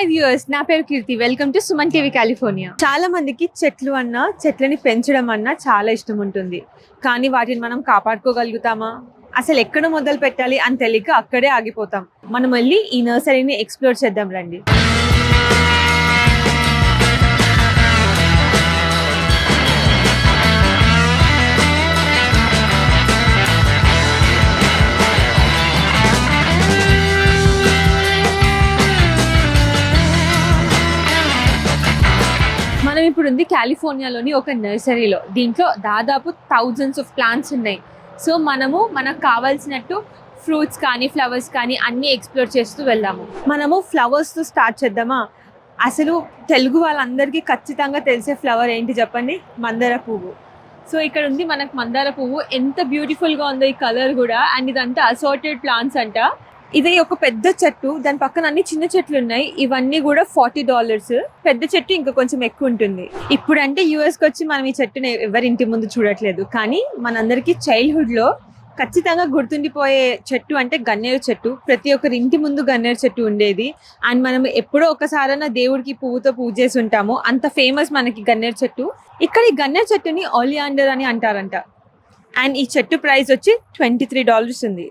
Hi viewers, నా పేరు Keerthi. Welcome to Suman TV California. చాలా మందికి చెట్లు అన్నా చెట్లని పెంచడం అన్నా చాలా ఇష్టం ఉంటుంది. కానీ వాటిని మనం కాపాడుకోగలుగుతామా? అసలు ఎక్కడ మొదలు పెట్టాలి అని తెలియక అక్కడే ఆగిపోతాం. మనం మళ్ళీ ఈ నర్సరీని ఎక్స్ప్లోర్ చేద్దాం రండి. మనం ఇప్పుడు ఉంది కాలిఫోర్నియాలోని ఒక నర్సరీలో. దీంట్లో దాదాపు థౌజండ్స్ ఆఫ్ ప్లాంట్స్ ఉన్నాయి. సో మనకు కావాల్సినట్టు ఫ్రూట్స్ కానీ ఫ్లవర్స్ కానీ అన్నీ ఎక్స్ప్లోర్ చేస్తూ వెళ్దాము. మనము ఫ్లవర్స్తో స్టార్ట్ చేద్దామా? అసలు తెలుగు వాళ్ళందరికీ ఖచ్చితంగా తెలిసే ఫ్లవర్ ఏంటి చెప్పండి? మందార పువ్వు. సో ఇక్కడ ఉంది మనకు మందార పువ్వు. ఎంత బ్యూటిఫుల్గా ఉందో ఈ కలర్ కూడా. అండ్ ఇదంతా అసార్టెడ్ ప్లాంట్స్ అంట. ఇది ఒక పెద్ద చెట్టు, దాని పక్కన అన్ని చిన్న చెట్లు ఉన్నాయి. ఇవన్నీ కూడా $40. పెద్ద చెట్టు ఇంకా కొంచెం ఎక్కువ ఉంటుంది. ఇప్పుడు అంటే యూఎస్కి వచ్చి మనం ఈ చెట్టుని ఎవరి ఇంటి ముందు చూడట్లేదు. కానీ మనందరికీ చైల్డ్హుడ్ లో ఖచ్చితంగా గుర్తుండిపోయే చెట్టు అంటే గన్నేరు చెట్టు. ప్రతి ఒక్కరి ఇంటి ముందు గన్నేరు చెట్టు ఉండేది. అండ్ మనం ఎప్పుడో ఒకసారైనా దేవుడికి పువ్వుతో పూజ చేసి ఉంటాము. అంత ఫేమస్ మనకి గన్నేరు చెట్టు. ఇక్కడ ఈ గన్నేరు చెట్టుని ఆలియాండర్ అని అంటారంట. అండ్ ఈ చెట్టు ప్రైస్ వచ్చి $23 ఉంది.